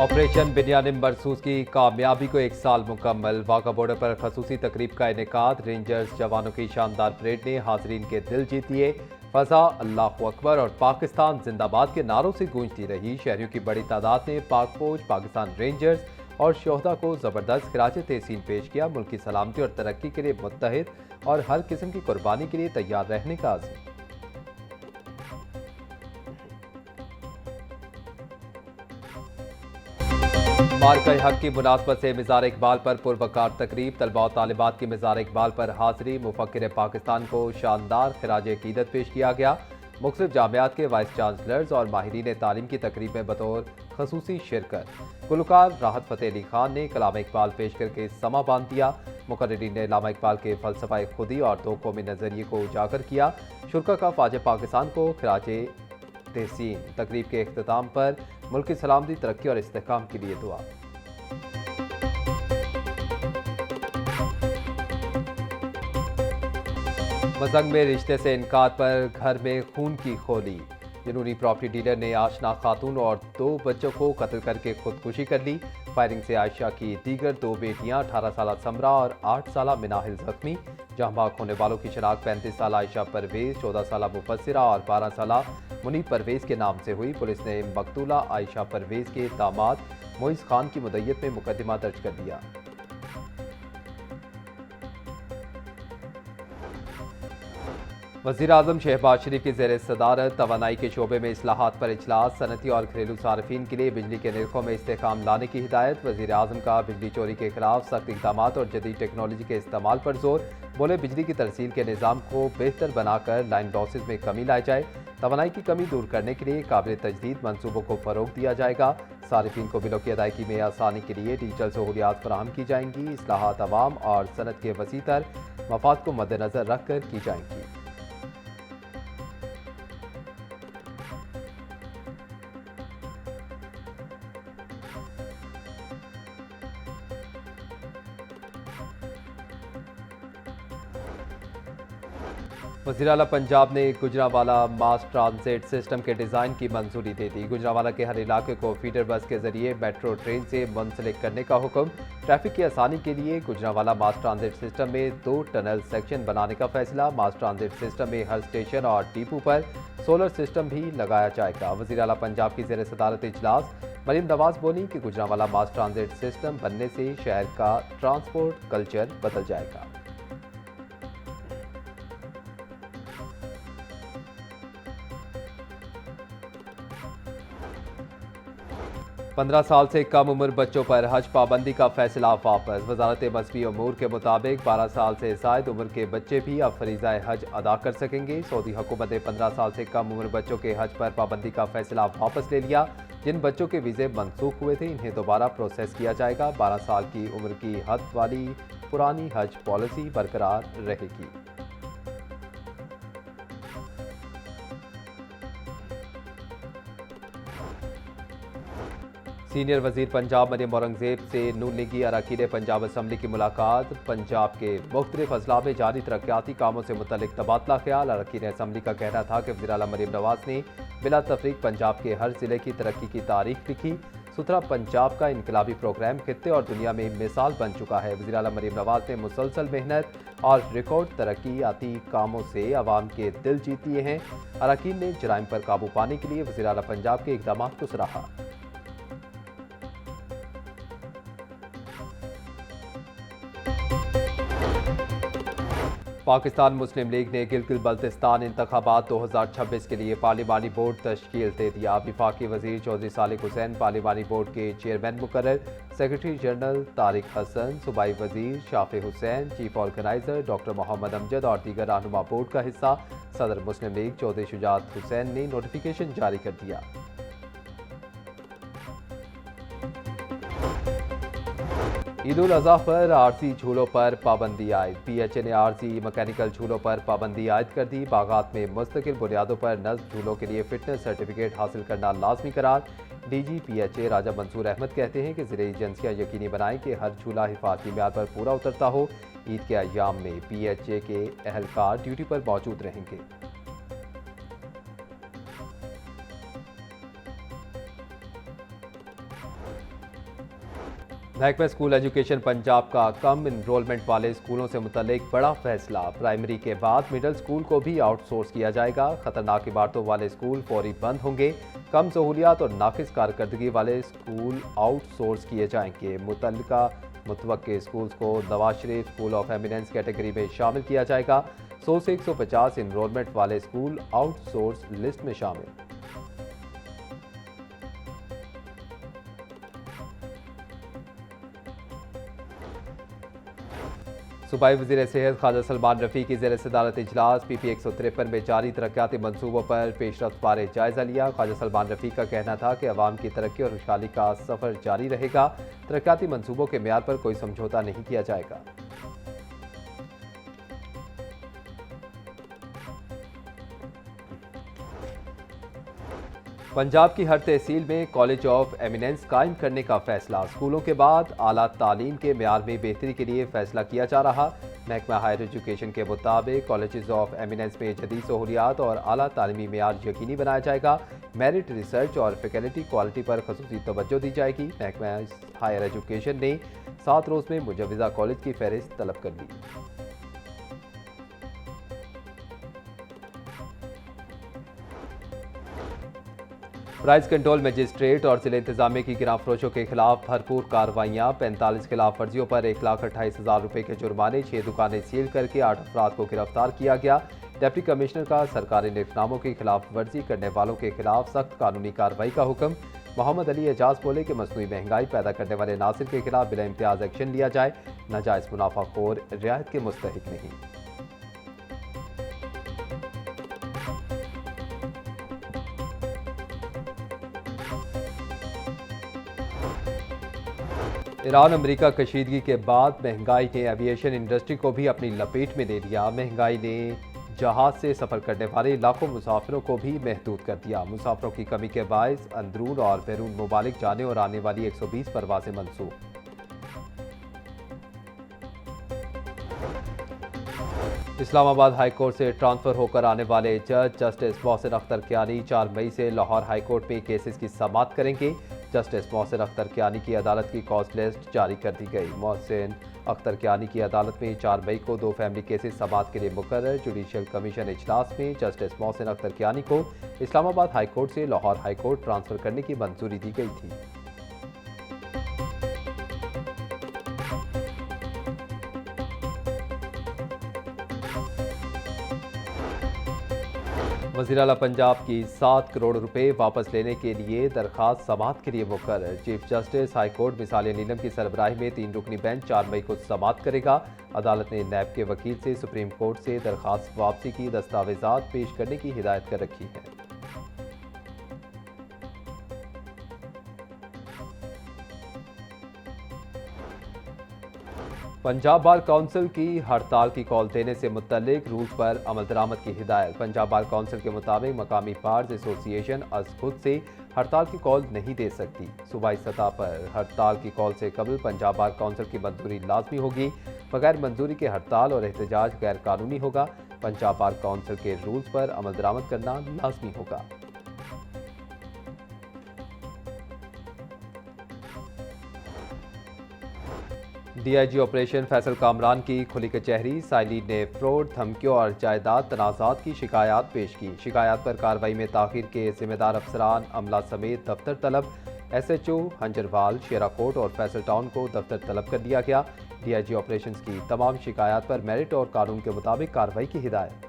Operation Binyamin मरसूस की कामयाबी को 1 साल मुकम्मल। वाघा बॉर्डर पर खसूसी तकरीब का इनेकाद। रेंजर्स जवानों की शानदार परेड ने हाजरीन के दिल जीत लिए। फजा अल्लाहु अकबर और पाकिस्तान जिंदाबाद के नारों से गूंजती रही। शहरियों की बड़ी तादाद ने पाक फौज, पाकिस्तान रेंजर्स और शोहदा को जबरदस्त खिराज तहसीन पेश किया। मुल्क की सलामती और तरक्की के लिए मुत्तहिद और हर किस्म की कुर्बानी के लिए तैयार रहने का आज़म। मार्का हक की मुनासबत से मिज़ार इकबाल पर पुरवकार तकरीब। तलबा और तालिबात की मिज़ार इकबाल पर हाजिरी। मुफक्किर पाकिस्तान को शानदार खिराज अकीदत पेश किया गया। मुख्तलिफ जामियात के वाइस चांसलर्स और माहिरीन तालीम की तकरीब में बतौर खसूसी शिरकत। गुलकार राहत फ़तेह अली खान ने कलाम इकबाल पेश करके समा बांध दिया। मुकर्रिरीन ने अल्लामा इकबाल के फ़लसफ़ा खुदी और दो कौमी नज़रिए को उजागर किया। शुरका का फ़ाज पाकिस्तान को खिराज तहसीन। तकरीब के इख्तिताम पर मुल्क की सलामती, तरक्की और इस्तेहकाम के लिए दुआ। मजंग में रिश्ते से इनकार पर घर में खून की खोली। जुनूनी प्रॉपर्टी डीलर ने आशना खातून और 2 बच्चों को कत्ल करके खुदकुशी कर ली। फायरिंग से आयशा की दीगर 2 बेटियां 18 साल समरा और 8 साल मिनाहिल जख्मी। जहां भाग होने वालों की शनाख्त 35 साल आयशा परवेज, 14 साल मुफस्सिरा और 12 साल मुनीब परवेज के नाम से हुई। पुलिस ने मकतूला आयशा परवेज के दामाद मोइज खान की मुद्दत में मुकदमा दर्ज कर दिया। वज़ीर आज़म शहबाज शरीफ की ज़ेर सदारत तवानाई के शोबे में इस्लाहात पर इजलास। सनती और घरेलू सार्फिन के लिए बिजली के निर्खों में इस्तेहकाम लाने की हिदायत। वज़ीर आज़म का बिजली चोरी के खिलाफ सख्त इक़दाम और जदीद टेक्नोलॉजी के इस्तेमाल पर जोर। बोले बिजली की तरसील के निज़ाम को बेहतर बनाकर लाइन लॉसेज में कमी लाई जाए। तवानाई की कमी दूर करने के लिए काबिल तजदीद मनसूबों को फ़रोग दिया जाएगा। सार्फिन को बिलों की अदायगी में आसानी के लिए डिजिटल सहूलियात फराहम की जाएंगी। इस्लाहात अवाम और सनत के वसीतर मफाद को मद्देनज़र रख कर की जाएंगी। वज़ीर आला पंजाब ने गुजरांवाला मास ट्रांजिट सिस्टम के डिज़ाइन की मंजूरी दे दी। गुजरांवाला के हर इलाके को फीडर बस के जरिए मेट्रो ट्रेन से मुंसलिक करने का हुक्म। ट्रैफिक की आसानी के लिए गुजरांवाला मास ट्रांजिट सिस्टम में 2 टनल सेक्शन बनाने का फैसला। मास ट्रांजिट सिस्टम में हर स्टेशन और डिपो पर सोलर सिस्टम भी लगाया जाएगा। वज़ीर आला पंजाब की ज़ेर सदारत इजलास मरीम नवाज बोली कि गुजरांवाला मास ट्रांजिट सिस्टम बनने से शहर का ट्रांसपोर्ट कल्चर बदल जाएगा। पंद्रह साल से कम उम्र बच्चों पर हज पाबंदी का फैसला वापस। वजारत मजहबी अमूर के मुताबिक 12 साल से ज़ायद उम्र के बच्चे भी अब फरीज़ा हज अदा कर सकेंगे। सऊदी हुकूमत ने 15 साल से कम उम्र बच्चों के हज पर पाबंदी का फैसला वापस ले लिया। जिन बच्चों के वीज़े मनसूख हुए थे इन्हें दोबारा प्रोसेस किया जाएगा। 12 साल की उम्र की हद वाली पुरानी हज पॉलिसी बरकरार रहेगी। सीनियर वजीर पंजाब मरियम औरंगजेब से नून लीगी अरकान पंजाब असम्बली की मुलाकात। पंजाब के मुख्तलिफ अजला में जारी तरक्याती कामों से मुतल्लिक तबादला ख्याल। अरकान असम्बली का कहना था कि वज़ीर आला मरियम नवाज ने बिला तफरीक पंजाब के हर जिले की तरक्की की तारीख लिखी। सुथरा पंजाब का इनकलाबी प्रोग्राम खित्ते और दुनिया में मिसाल बन चुका है। वज़ीर आला मरियम नवाज ने मुसलसल मेहनत और रिकॉर्ड तरक्याती कामों से अवाम के दिल जीत लिए हैं। अरकान ने जराइम पर काबू पाने के लिए वज़ीर आला पंजाब के इक़दाम को सराहा। पाकिस्तान मुस्लिम लीग ने गिलगित बल्तिस्तान इंतखाबात 2026 के लिए पार्लिमानी बोर्ड तश्कील दे दिया। विफाकी वजीर चौधरी सालिक हुसैन पार्लिमानी बोर्ड के चेयरमैन मुकर्रर। सेक्रेटरी जनरल तारिक हसन, सूबाई वजीर Shafay Hussain, chief organiser doctor Mohammad Amjad और दीगर रहनुमा बोर्ड का हिस्सा। सदर मुस्लिम लीग चौधरी शुजात हुसैन ने नोटिफिकेशन जारी कर दिया। ईद उल अज़हा पर आरसी झूलों पर पाबंदी आयद। PHA ने आरसी मैकेनिकल झूलों पर पाबंदी आयद कर दी। बागात में मुस्तकिल बुनियादों पर नस्ब झूलों के लिए फिटनेस सर्टिफिकेट हासिल करना लाजमी करार। DG PHA राजा मंसूर अहमद कहते हैं कि ज़िले एजेंसियाँ यकीनी बनाएं कि हर झूला हिफाजती म्यार पर पूरा उतरता हो। ईद के अय्याम में PHA के अहलकार ड्यूटी पर मौजूद रहेंगे। महकमा स्कूल एजुकेशन पंजाब का कम इनरोलमेंट वाले स्कूलों से मुतल्लिक बड़ा फैसला। प्राइमरी के बाद मिडिल स्कूल को भी आउटसोर्स किया जाएगा। खतरनाक इबारतों वाले स्कूल फौरी बंद होंगे। कम सहूलियात और नाकिस कारकर्दगी वाले स्कूल आउटसोर्स किए जाएंगे। मुतवक्के स्कूल्स को Nawaz Sharif school of eminence category में शामिल किया जाएगा। 100 से 150 इनरोलमेंट वाले स्कूल आउटसोर्स लिस्ट में शामिल। सूबाई वज़ीर सेहत ख्वाजा सलमान रफ़ी की ज़ेर सदारत इजलास PP 153 में जारी तरक्याती मनसूबों पर पेशरफ्त बारे जायज़ा लिया। ख्वाजा सलमान रफ़ी का कहना था कि अवाम की तरक्की और खुशहाली का सफ़र जारी रहेगा। तरक्याती मनसूबों के म्यार पर कोई समझौता नहीं किया जाएगा। पंजाब की हर तहसील में कॉलेज ऑफ एमिनेंस कायम करने का फैसला। स्कूलों के बाद आला तालीम के म्यार में बेहतरी के लिए फैसला किया जा रहा। महकमा हायर एजुकेशन के मुताबिक कॉलेज ऑफ एमिनेंस में जदीद सहूलियात और आला तालीमी म्यार यकीनी बनाया जाएगा। मेरिट रिसर्च और फैकल्टी क्वालिटी पर खसूसी तवज्जो दी जाएगी। महकमा हायर एजुकेशन ने 7 रोज़ में मुजवज़ा कॉलेज की फहरिस्त तलब कर ली। प्राइस कंट्रोल मजिस्ट्रेट और जिले इंतजामिया की गिरां फरोशों के खिलाफ भरपूर कार्रवाइयाँ। 45 खिलाफ वर्जियों पर 1,28,000 रुपये के जुर्माने, 6 दुकानें सील करके 8 अफराद को गिरफ्तार किया गया। डिप्टी कमिश्नर का सरकारी निफनामों की खिलाफ वर्जी करने वालों के खिलाफ सख्त कानूनी कार्रवाई का हुक्म। मोहम्मद अली एजाज बोले कि मसनूई महंगाई पैदा करने वाले नासिर के खिलाफ बिला इम्तियाज एक्शन लिया जाए। नाजायज मुनाफाखोर रियायत के मुस्तहिक नहीं। ईरान अमेरिका कशीदगी के बाद महंगाई ने एविएशन इंडस्ट्री को भी अपनी लपेट में ले लिया। महंगाई ने जहाज से सफर करने वाले लाखों मुसाफिरों को भी महदूद कर दिया। मुसाफिरों की कमी के बायस अंदरून और बैरून मुमालिक जाने और आने वाली 120 परवाजें मनसूख। इस्लामाबाद हाई कोर्ट से ट्रांसफर होकर आने वाले जज जस्टिस मोहसिन अख्तर कियानी 4 मई से लाहौर हाई कोर्ट में केसेस की समाअत करेंगे। जस्टिस मोहसिन अख्तर कियानी की अदालत की कॉज लिस्ट जारी कर दी गई। मोहसिन अख्तर कियानी की अदालत में 4 मई को 2 फैमिली केसेस समाअत के लिए मुकर्रर। जुडिशल कमीशन इजलास में जस्टिस मोहसिन अख्तर कियानी को इस्लामाबाद हाई कोर्ट से लाहौर हाई कोर्ट ट्रांसफर करने की मंजूरी दी गई थी। वज़ीर आला पंजाब की 7 करोड़ रुपए वापस लेने के लिए दरखास्त समाअत के लिए मुकर्रर। चीफ जस्टिस हाई कोर्ट मिसाल नीलम की सरबराही में 3 रुकनी बेंच 4 मई को समाअत करेगा। अदालत ने नैब के वकील से सुप्रीम कोर्ट से दरखास्त वापसी की दस्तावेजात पेश करने की हिदायत कर रखी है। पंजाब बार काउंसिल की हड़ताल की कॉल देने से मुतल्लिक रूल्स पर अमल दरामद की हिदायत। पंजाब बार काउंसिल के मुताबिक मकामी बार्स एसोसिएशन अज खुद से हड़ताल की कॉल नहीं दे सकती। सूबाई सतह पर हड़ताल की कॉल से कबल पंजाब बार काउंसिल की मंजूरी लाजमी होगी। बगैर मंजूरी के हड़ताल और एहतजाज गैर कानूनी होगा। पंजाब बार काउंसिल के रूल्स पर अमल दरामद करना लाजमी होगा। DIG ऑपरेशन फैसल कामरान की खुली कचहरी। साइली ने फ्रॉड, धमकियों और जायदाद तनाज़ात की शिकायत पेश की। शिकायत पर कार्रवाई में ताखिर के जिम्मेदार अफसरान अमला समेत दफ्तर तलब। SHO हंजरवाल, शेराकोट और फैसल टाउन को दफ्तर तलब कर दिया गया। DIG ऑपरेशन की तमाम शिकायत पर मेरिट और कानून के मुताबिक कार्रवाई की हिदायत।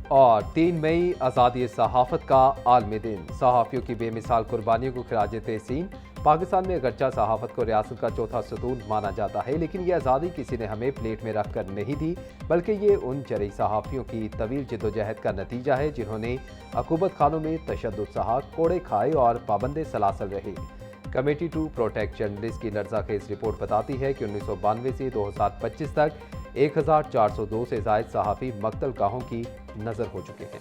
और 3 मई आज़ादी सहाफ़त का आलमी दिन। सहाफ़ियों की बेमिसाल कुर्बानियों को खिराज तहसीन। पाकिस्तान में अगरचा सहाफ़त को रियासत का चौथा सतून माना जाता है, लेकिन ये आज़ादी किसी ने हमें प्लेट में रख कर नहीं दी, बल्कि ये उन जरी सहाफ़ियों की तवील जद्दोजहद का नतीजा है जिन्होंने हुकूमत खानों में तशद्दुद सहा, कोड़े खाए और पाबंदे सलासल रहे। कमेटी टू प्रोटेक्ट जर्नलिस्ट की लर्ज़ाखेज़ रिपोर्ट बताती है कि 1992 से 2025 तक 1402 से ज़ायद सहाफ़ी मकतल गाहों की नज़र हो चुके हैं।